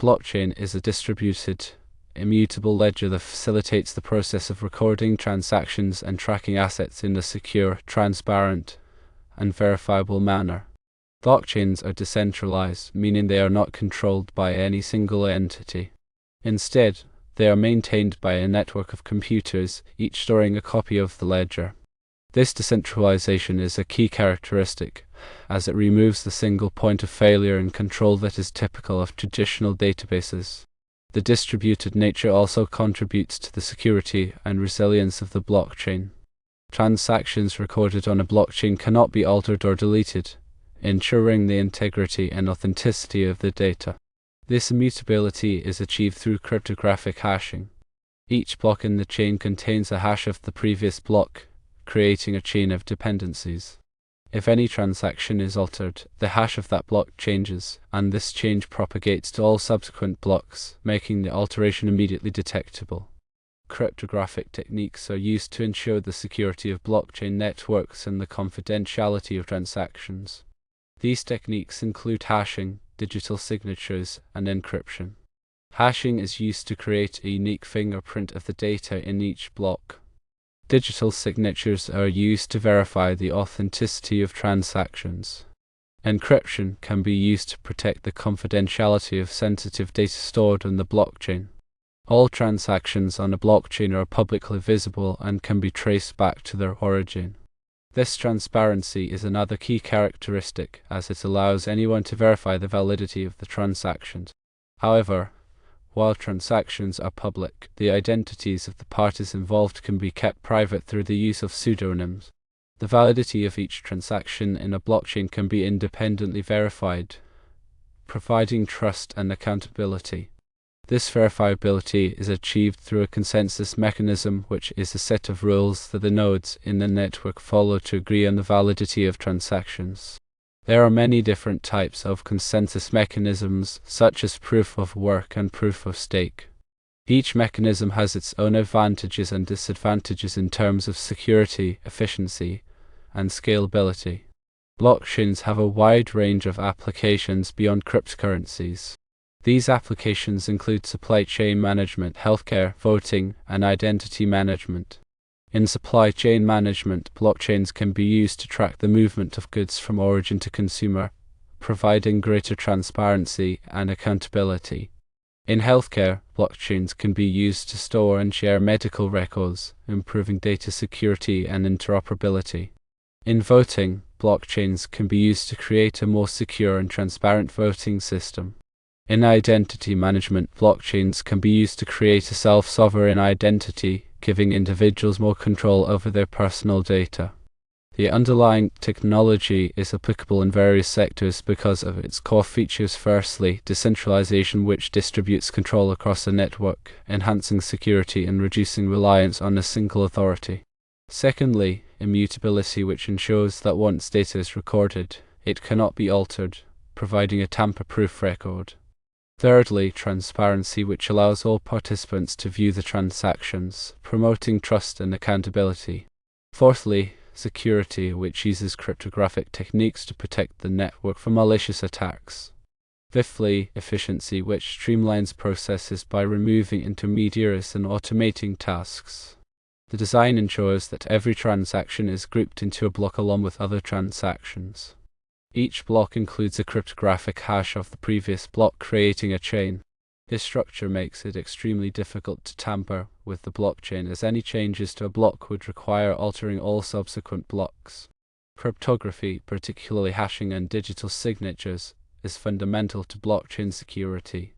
blockchain is a distributed, immutable ledger that facilitates the process of recording transactions and tracking assets in a secure, transparent, and verifiable manner. Blockchains are decentralized, meaning they are not controlled by any single entity. Instead, they are maintained by a network of computers, each storing a copy of the ledger. This decentralization is a key characteristic, as it removes the single point of failure and control that is typical of traditional databases. The distributed nature also contributes to the security and resilience of the blockchain. Transactions recorded on a blockchain cannot be altered or deleted, ensuring the integrity and authenticity of the data. This immutability is achieved through cryptographic hashing. Each block in the chain contains a hash of the previous block, creating a chain of dependencies. If any transaction is altered, the hash of that block changes, and this change propagates to all subsequent blocks, making the alteration immediately detectable. Cryptographic techniques are used to ensure the security of blockchain networks and the confidentiality of transactions. These techniques include hashing, digital signatures, and encryption. Hashing is used to create a unique fingerprint of the data in each block. Digital signatures are used to verify the authenticity of transactions. Encryption can be used to protect the confidentiality of sensitive data stored on the blockchain. All transactions on a blockchain are publicly visible and can be traced back to their origin. This transparency is another key characteristic, as it allows anyone to verify the validity of the transactions. However, while transactions are public, the identities of the parties involved can be kept private through the use of pseudonyms. The validity of each transaction in a blockchain can be independently verified, providing trust and accountability. This verifiability is achieved through a consensus mechanism, which is a set of rules that the nodes in the network follow to agree on the validity of transactions. There are many different types of consensus mechanisms, such as proof of work and proof of stake. Each mechanism has its own advantages and disadvantages in terms of security, efficiency, and scalability. Blockchains have a wide range of applications beyond cryptocurrencies. These applications include supply chain management, healthcare, voting, and identity management. In supply chain management, blockchains can be used to track the movement of goods from origin to consumer, providing greater transparency and accountability. In healthcare, blockchains can be used to store and share medical records, improving data security and interoperability. In voting, blockchains can be used to create a more secure and transparent voting system. In identity management, blockchains can be used to create a self-sovereign identity, giving individuals more control over their personal data. The underlying technology is applicable in various sectors because of its core features. Firstly, decentralization, which distributes control across a network, enhancing security and reducing reliance on a single authority. Secondly, immutability, which ensures that once data is recorded, it cannot be altered, providing a tamper-proof record. Thirdly, transparency, which allows all participants to view the transactions, promoting trust and accountability. Fourthly, security, which uses cryptographic techniques to protect the network from malicious attacks. Fifthly, efficiency, which streamlines processes by removing intermediaries and automating tasks. The design ensures that every transaction is grouped into a block along with other transactions. Each block includes a cryptographic hash of the previous block, creating a chain. This structure makes it extremely difficult to tamper with the blockchain, as any changes to a block would require altering all subsequent blocks. Cryptography, particularly hashing and digital signatures, is fundamental to blockchain security.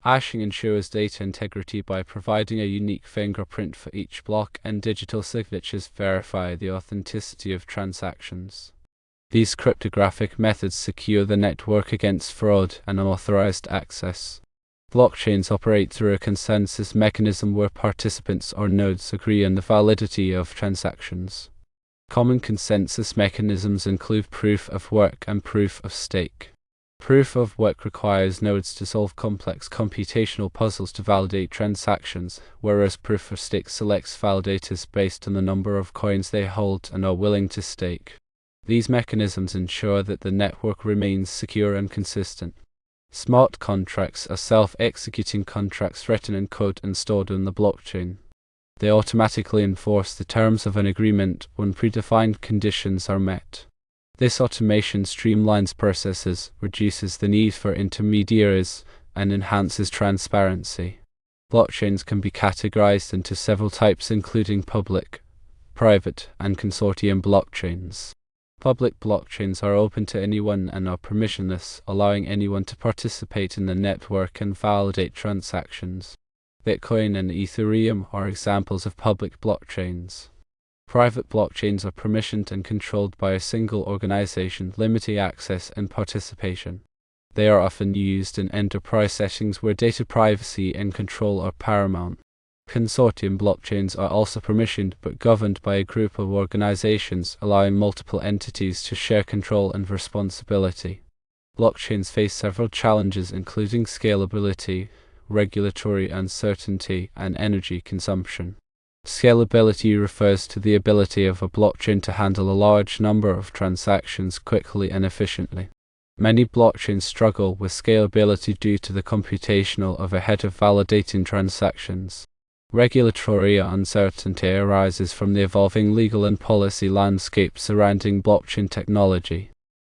Hashing ensures data integrity by providing a unique fingerprint for each block, and digital signatures verify the authenticity of transactions. These cryptographic methods secure the network against fraud and unauthorized access. Blockchains operate through a consensus mechanism where participants or nodes agree on the validity of transactions. Common consensus mechanisms include proof of work and proof of stake. Proof of work requires nodes to solve complex computational puzzles to validate transactions, whereas proof of stake selects validators based on the number of coins they hold and are willing to stake. These mechanisms ensure that the network remains secure and consistent. Smart contracts are self-executing contracts written in code and stored in the blockchain. They automatically enforce the terms of an agreement when predefined conditions are met. This automation streamlines processes, reduces the need for intermediaries, and enhances transparency. Blockchains can be categorized into several types, including public, private, and consortium blockchains. Public blockchains are open to anyone and are permissionless, allowing anyone to participate in the network and validate transactions. Bitcoin and Ethereum are examples of public blockchains. Private blockchains are permissioned and controlled by a single organization, limiting access and participation. They are often used in enterprise settings where data privacy and control are paramount. Consortium blockchains are also permissioned but governed by a group of organizations, allowing multiple entities to share control and responsibility. Blockchains face several challenges, including scalability, regulatory uncertainty, and energy consumption. Scalability refers to the ability of a blockchain to handle a large number of transactions quickly and efficiently. Many blockchains struggle with scalability due to the computational overhead of validating transactions. Regulatory uncertainty arises from the evolving legal and policy landscape surrounding blockchain technology.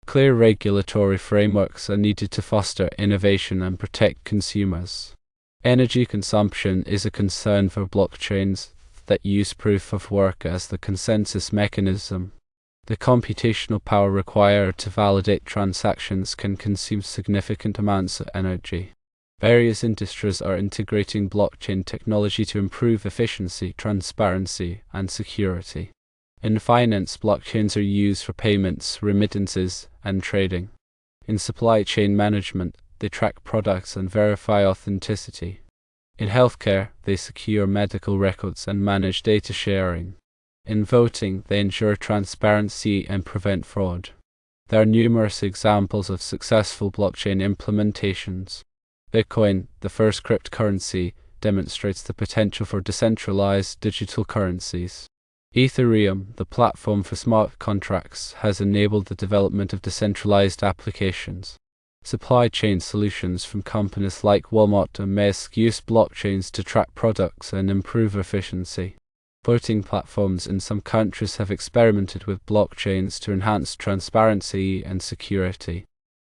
Clear regulatory frameworks are needed to foster innovation and protect consumers. Energy consumption is a concern for blockchains that use proof of work as the consensus mechanism. The computational power required to validate transactions can consume significant amounts of energy. Various industries are integrating blockchain technology to improve efficiency, transparency, and security. In finance, blockchains are used for payments, remittances, and trading. In supply chain management, they track products and verify authenticity. In healthcare, they secure medical records and manage data sharing. In voting, they ensure transparency and prevent fraud. There are numerous examples of successful blockchain implementations. Bitcoin, the first cryptocurrency, demonstrates the potential for decentralized digital currencies. Ethereum, the platform for smart contracts, has enabled the development of decentralized applications. Supply chain solutions from companies like Walmart and Maersk use blockchains to track products and improve efficiency. Voting platforms in some countries have experimented with blockchains to enhance transparency and security.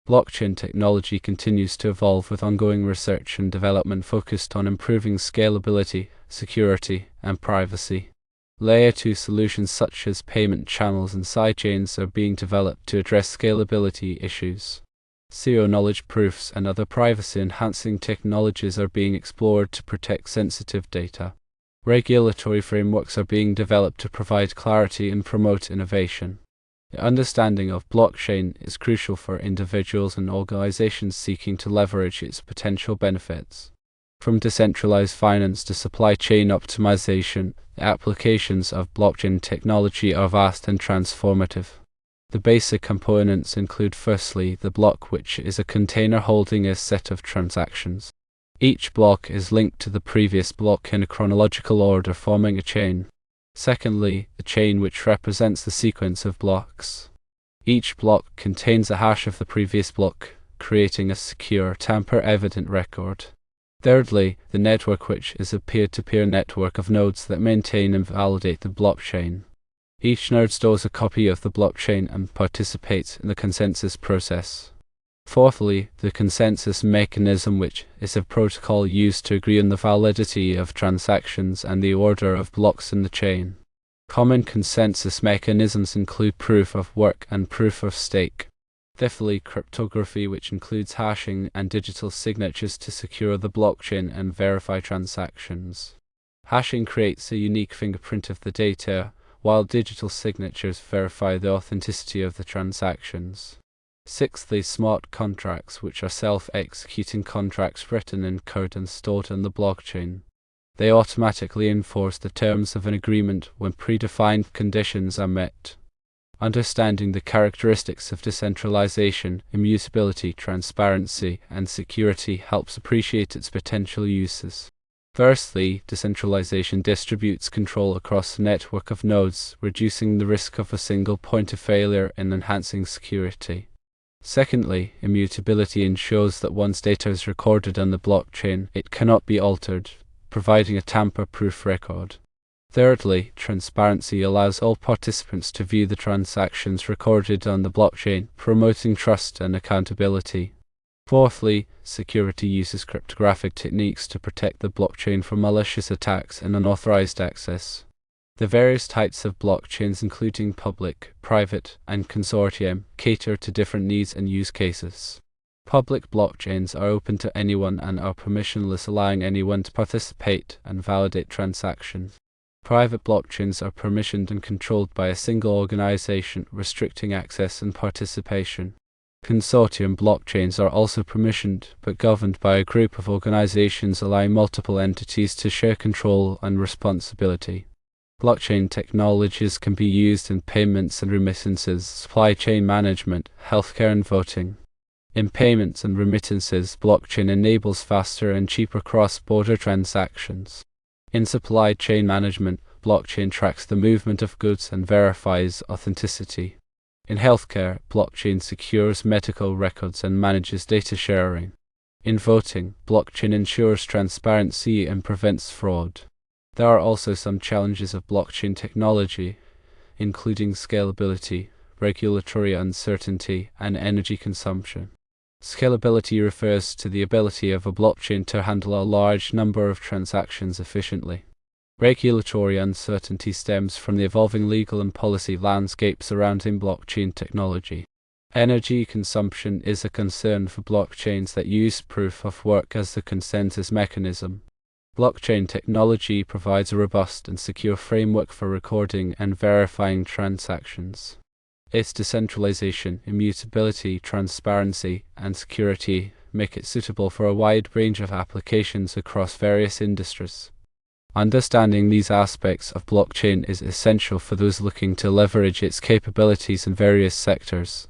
Blockchain technology continues to evolve with ongoing research and development focused on improving scalability, security, and privacy. Layer 2 solutions such as payment channels and sidechains are being developed to address scalability issues. Zero-knowledge proofs and other privacy-enhancing technologies are being explored to protect sensitive data. Regulatory frameworks are being developed to provide clarity and promote innovation. The understanding of blockchain is crucial for individuals and organizations seeking to leverage its potential benefits. From decentralized finance to supply chain optimization, the applications of blockchain technology are vast and transformative. The basic components include firstly the block, which is a container holding a set of transactions. Each block is linked to the previous block in a chronological order, forming a chain. Secondly, the chain, which represents the sequence of blocks. Each block contains a hash of the previous block, creating a secure, tamper-evident record. Thirdly, the network, which is a peer-to-peer network of nodes that maintain and validate the blockchain. Each node stores a copy of the blockchain and participates in the consensus process. Fourthly, the consensus mechanism, which is a protocol used to agree on the validity of transactions and the order of blocks in the chain. Common consensus mechanisms include proof of work and proof of stake. Fifthly, cryptography, which includes hashing and digital signatures to secure the blockchain and verify transactions. Hashing creates a unique fingerprint of the data, while digital signatures verify the authenticity of the transactions. Sixthly, smart contracts, which are self-executing contracts written in code and stored in the blockchain. They automatically enforce the terms of an agreement when predefined conditions are met. Understanding the characteristics of decentralization, immutability, transparency, and security helps appreciate its potential uses. Firstly, decentralization distributes control across a network of nodes, reducing the risk of a single point of failure and enhancing security. Secondly, immutability ensures that once data is recorded on the blockchain, it cannot be altered, providing a tamper-proof record. Thirdly, transparency allows all participants to view the transactions recorded on the blockchain, promoting trust and accountability. Fourthly, security uses cryptographic techniques to protect the blockchain from malicious attacks and unauthorized access. The various types of blockchains, including public, private, and consortium, cater to different needs and use cases. Public blockchains are open to anyone and are permissionless, allowing anyone to participate and validate transactions. Private blockchains are permissioned and controlled by a single organization, restricting access and participation. Consortium blockchains are also permissioned, but governed by a group of organizations, allowing multiple entities to share control and responsibility. Blockchain technologies can be used in payments and remittances, supply chain management, healthcare, and voting. In payments and remittances, blockchain enables faster and cheaper cross-border transactions. In supply chain management, blockchain tracks the movement of goods and verifies authenticity. In healthcare, blockchain secures medical records and manages data sharing. In voting, blockchain ensures transparency and prevents fraud. There are also some challenges of blockchain technology, including scalability, regulatory uncertainty, and energy consumption. Scalability refers to the ability of a blockchain to handle a large number of transactions efficiently. Regulatory uncertainty stems from the evolving legal and policy landscape surrounding blockchain technology. Energy consumption is a concern for blockchains that use proof of work as the consensus mechanism. Blockchain technology provides a robust and secure framework for recording and verifying transactions. Its decentralization, immutability, transparency, and security make it suitable for a wide range of applications across various industries. Understanding these aspects of blockchain is essential for those looking to leverage its capabilities in various sectors.